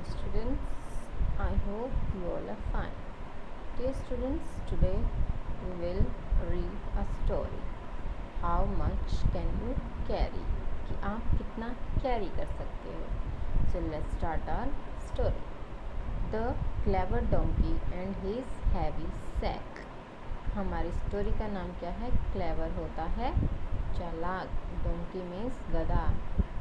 students, I hope you all are fine. Dear students, today we will read a story. How much can you carry? कि आप कितना carry कर सकते हो. So let's start our story. The clever donkey and his heavy sack. हमारी story का नाम क्या है? क्लेवर होता है चालाक, डोंकी मीन्स गधा,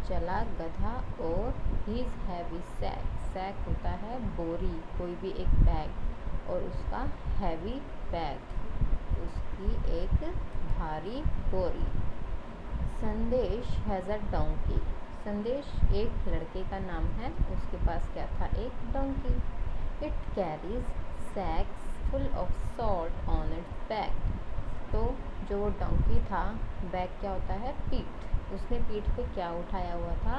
चालाक गधा, और हीज हैवी सैक, सैक होता है बोरी, कोई भी एक बैग, और उसका हैवी बैग, उसकी एक भारी बोरी. संदेश हैज़ अ डोंकी. संदेश एक लड़के का नाम है, उसके पास क्या था? एक donkey. It carries sacks full of salt on its back. तो जो वो डोंकी था, बैग क्या होता है? पीठ. उसने पीठ पे क्या उठाया हुआ था?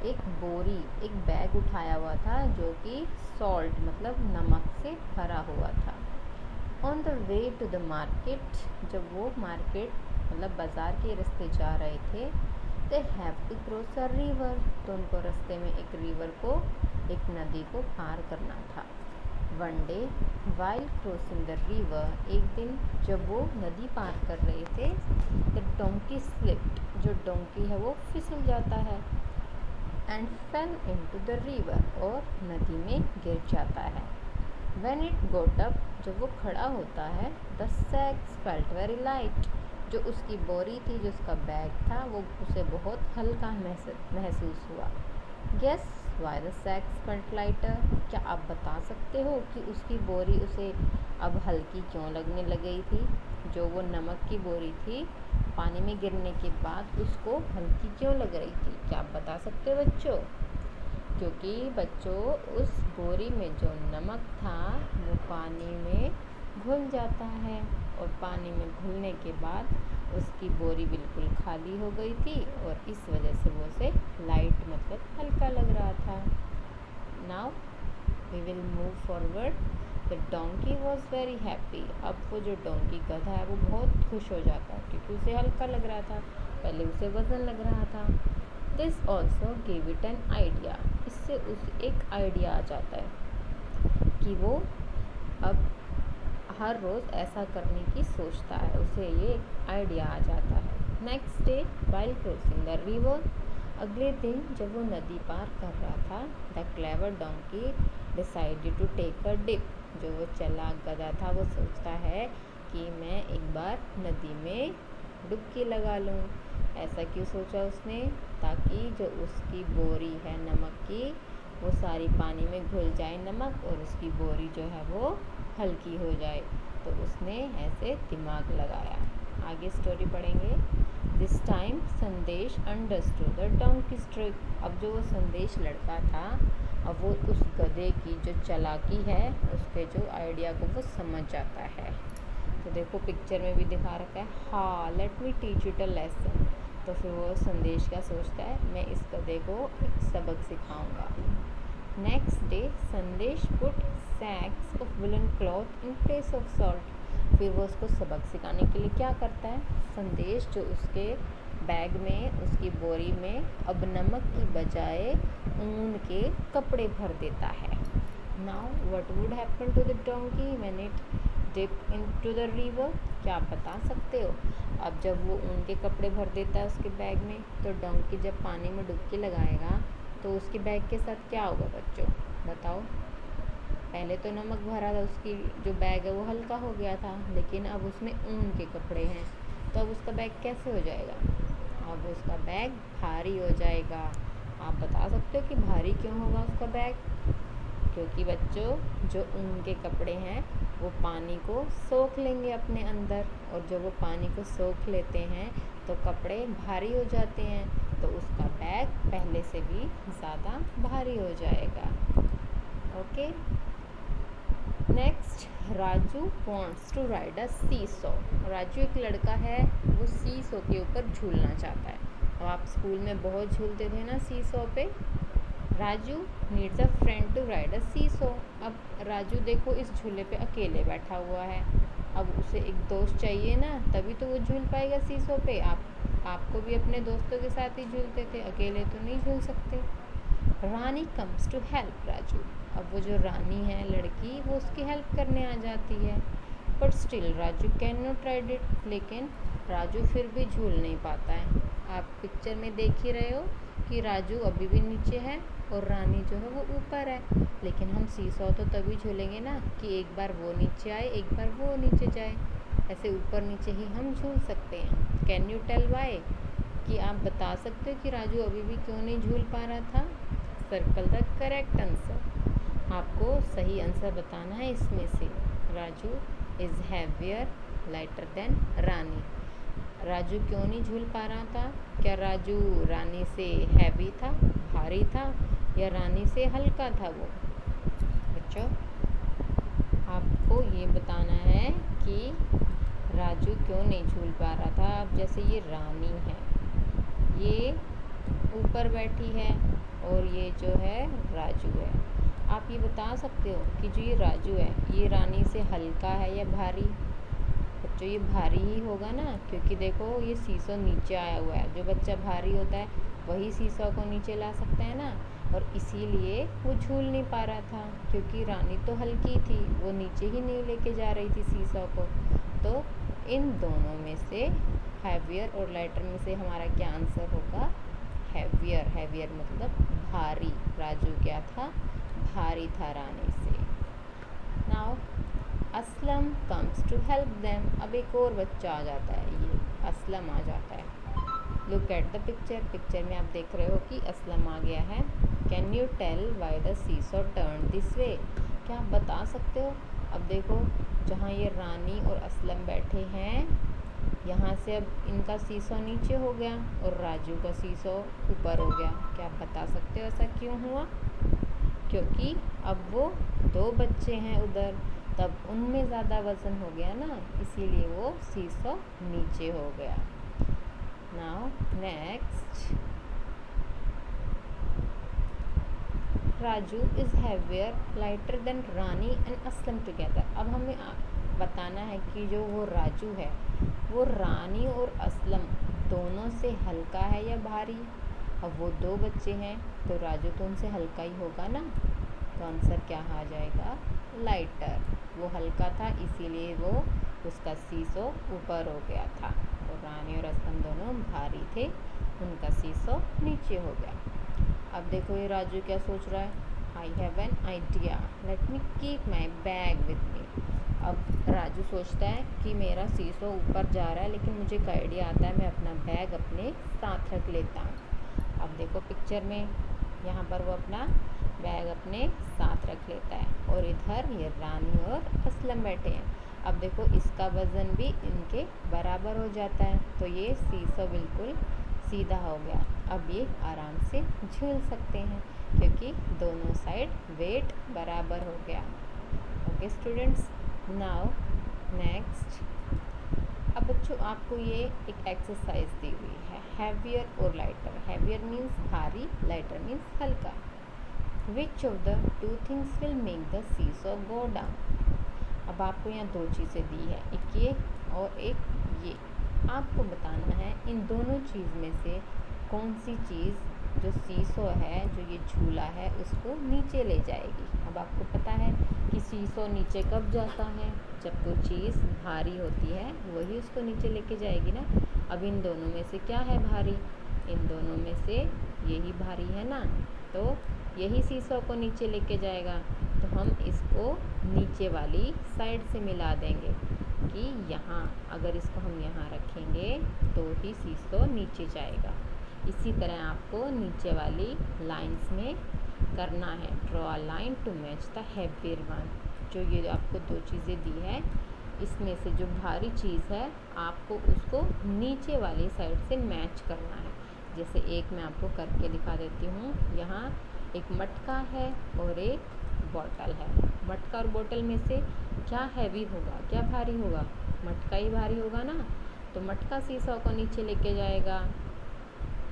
एक बोरी, एक बैग उठाया हुआ था जो कि सॉल्ट मतलब नमक से भरा हुआ था. On the way to the market, जब वो मार्केट मतलब बाज़ार के रास्ते जा रहे थे, they have to cross a river, तो उनको रास्ते में एक रिवर को, एक नदी को पार करना था. One day while crossing the river, एक दिन जब वो नदी पार कर रहे थे, द डोंकी स्लिप्ड, जो डोंकी है वो फिसल जाता है, and fail into the river, और नदी में गिर जाता है. व्हेन इट गोट अप, जब वो खड़ा होता है, the sacks felt very light, जो उसकी बोरी थी, जो उसका बैग था, वो उसे बहुत हल्का महसूस हुआ. Guess why the sacks felt lighter, क्या आप बता सकते हो कि उसकी बोरी उसे अब हल्की क्यों लगने लग गई थी? जो वो नमक की बोरी थी, पानी में गिरने के बाद उसको हल्की क्यों लग रही थी? क्या आप बता सकते हो बच्चों? क्योंकि बच्चों उस बोरी में जो नमक था वो पानी में घुल जाता है, और पानी में घुलने के बाद उसकी बोरी बिल्कुल खाली हो गई थी, और इस वजह से वो उसे लाइट मतलब हल्का लग रहा था. Now we will move forward. The donkey was very happy. अब वो जो डोंकी गधा है वो बहुत खुश हो जाता है, क्योंकि उसे हल्का लग रहा था, पहले उसे वज़न लग रहा था. This also give it an idea, इससे उसे एक आइडिया आ जाता है कि वो अब हर रोज़ ऐसा करने की सोचता है, उसे ये आइडिया आ जाता है. Next day while crossing the river, अगले दिन जब वो नदी पार कर रहा था, the clever donkey decided to take a dip, जो वो चालाक गधा था वो सोचता है कि मैं एक बार नदी में डुबकी लगा लूँ. ऐसा क्यों सोचा उसने? ताकि जो उसकी बोरी है नमक की, वो सारी पानी में घुल जाए नमक, और उसकी बोरी जो है वो हल्की हो जाए. तो उसने ऐसे दिमाग लगाया. आगे स्टोरी पढ़ेंगे. दिस टाइम संदेश अंडरस्टूड द डोंकीज ट्रिक. अब जो वो संदेश लड़का था, अब वो उस गधे की जो चालाकी है, उसके जो आइडिया को वो समझ जाता है. तो देखो पिक्चर में भी दिखा रखा है, हाँ let me teach it a lesson. तो फिर वो संदेश क्या सोचता है, मैं इस गधे को एक सबक सिखाऊंगा. Next day Sandesh put sacks of woollen cloth in place of salt. फिर वो उसको सबक सिखाने के लिए क्या करता है, संदेश जो उसके बैग में, उसकी बोरी में अब नमक की बजाय ऊन के कपड़े भर देता है. Now what would happen to the donkey when it dip into the river, क्या आप बता सकते हो? अब जब वो ऊन के कपड़े भर देता है उसके बैग में, तो डोंकी जब पानी में डुबकी लगाएगा तो उसके बैग के साथ क्या होगा बच्चों? बताओ. पहले तो नमक भरा था, उसकी जो बैग है वो हल्का हो गया था, लेकिन अब उसमें ऊन के कपड़े हैं, तो अब उसका बैग कैसे हो जाएगा? अब उसका बैग भारी हो जाएगा. आप बता सकते हो कि भारी क्यों होगा उसका बैग? क्योंकि बच्चों जो ऊन के कपड़े हैं वो पानी को सोख लेंगे अपने अंदर, और जब वो पानी को सोख लेते हैं तो कपड़े भारी हो जाते हैं, तो उसका बैग पहले से भी ज़्यादा भारी हो जाएगा. Okay. Next, Raju wants to ride a seesaw. Raju एक लड़का है, वो सी सॉ के ऊपर झूलना चाहता है. अब आप स्कूल में बहुत झूलते थे ना सी सॉ पे. Raju needs a friend to ride a seesaw. अब राजू देखो इस झूले पे अकेले बैठा हुआ है, अब उसे एक दोस्त चाहिए ना, तभी तो वो झूल पाएगा सी सॉ पे. आपको भी अपने दोस्तों के साथ ही झूलते थे, अकेले तो नहीं झूल सकते. रानी कम्स टू हेल्प राजू। अब वो जो रानी है लड़की, वो उसकी हेल्प करने आ जाती है। But still Raju can not ride it, लेकिन राजू फिर भी झूल नहीं पाता है। आप पिक्चर में देख ही रहे हो कि राजू अभी भी नीचे है और रानी जो है वो ऊपर है। लेकिन हम सीसॉ तो तभी झूलेंगे ना कि एक बार वो नीचे आए, एक बार वो नीचे जाए। ऐसे ऊपर नीचे ही हम झूल सकते हैं। कैन यू टेल वाई, कि आप बता सकते हो कि राजू अभी भी क्यों नहीं झूल पा रहा था। Circle the correct answer. आपको सही आंसर बताना है इसमें से। Raju is heavier lighter than Rani. Raju क्यों नहीं झूल पा रहा था? क्या राजू रानी से हैवी था, भारी था, या रानी से हल्का था वो? बच्चों, आपको ये बताना है कि राजू क्यों नहीं झूल पा रहा था। अब जैसे ये रानी है, ये ऊपर बैठी है और ये जो है राजू है। आप ये बता सकते हो कि जो ये राजू है ये रानी से हल्का है या भारी? बच्चों, ये भारी ही होगा ना, क्योंकि देखो ये सीसो नीचे आया हुआ है। जो बच्चा भारी होता है वही सीसो को नीचे ला सकता है ना, और इसीलिए वो झूल नहीं पा रहा था, क्योंकि रानी तो हल्की थी, वो नीचे ही नहीं लेके जा रही थी सीसो को। तो इन दोनों में से हैवियर और लाइटर में से हमारा क्या आंसर होगा? हैवियर। हैवियर मतलब भारी। राजू क्या था? भारी था रानी से। Now Aslam comes to help them. अब एक और बच्चा आ जाता है, ये असलम आ जाता है। Look at the picture. Picture में आप देख रहे हो कि असलम आ गया है। Can you tell why the seesaw turn this way? क्या आप बता सकते हो? अब देखो, जहाँ ये रानी और असलम बैठे हैं, यहाँ से अब इनका सीसॉ नीचे हो गया और राजू का सीसॉ ऊपर हो गया। क्या आप बता सकते हो ऐसा क्यों हुआ? क्योंकि अब वो दो बच्चे हैं उधर, तब उनमें ज़्यादा वज़न हो गया ना, इसीलिए वो सीसॉ नीचे हो गया। Now next, Raju is heavier lighter than Rani and Aslam together. अब हमें बताना है कि जो वो राजू है वो रानी और असलम दोनों से हल्का है या भारी। अब वो दो बच्चे हैं तो राजू तो उनसे हल्का ही होगा ना, तो आंसर क्या आ जाएगा? लाइटर। वो हल्का था इसीलिए वो उसका सीसो ऊपर हो गया था, और रानी और असलम दोनों भारी थे, उनका सीसो नीचे हो गया। अब देखो ये राजू क्या सोच रहा है? I have an idea, let me keep my bag with me. अब राजू सोचता है कि मेरा सीसो ऊपर जा रहा है, लेकिन मुझे एक आइडिया आता है, मैं अपना बैग अपने साथ रख लेता हूँ। अब देखो पिक्चर में, यहाँ पर वो अपना बैग अपने साथ रख लेता है, और इधर ये रानी और असलम बैठे हैं। अब देखो इसका वज़न भी इनके बराबर हो जाता है, तो ये सीसो बिल्कुल सीधा हो गया। अब ये आराम से झूल सकते हैं, क्योंकि दोनों साइड वेट बराबर हो गया। Okay students, now next. अब बच्चों आपको ये एक एक्सरसाइज दी हुई है, हैवियर और लाइटर। हैवियर मीन्स भारी, लाइटर मीन्स हल्का। Which of the two things will make the seesaw go down? अब आपको यहाँ दो चीज़ें दी है, एक ये और एक ये। आपको बताना है इन दोनों चीज़ में से कौन सी चीज़ जो सीसो है, जो ये झूला है, उसको नीचे ले जाएगी। अब आपको पता है कि सीसो नीचे कब जाता है? जब कोई चीज़ भारी होती है वही उसको नीचे लेके जाएगी ना। अब इन दोनों में से क्या है भारी? इन दोनों में से यही भारी है ना, तो यही सीसो को नीचे लेके जाएगा। तो हम इसको नीचे वाली साइड से मिला देंगे कि यहाँ, अगर इसको हम यहाँ रखेंगे तो ही सीसो नीचे जाएगा। इसी तरह आपको नीचे वाली लाइंस में करना है। Draw a line to match the heavier one. जो ये आपको दो चीज़ें दी है, इसमें से जो भारी चीज़ है आपको उसको नीचे वाली साइड से मैच करना है। जैसे एक मैं आपको करके दिखा देती हूँ। यहाँ एक मटका है और एक बॉटल है। मटका और बोतल में से क्या हैवी होगा, क्या भारी होगा? मटका ही भारी होगा ना, तो मटका सीसो को नीचे लेके जाएगा।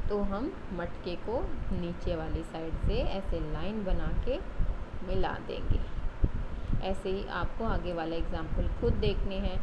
तो हम मटके को नीचे वाली साइड से ऐसे लाइन बना के मिला देंगे। ऐसे ही आपको आगे वाले एग्जाम्पल खुद देखने हैं।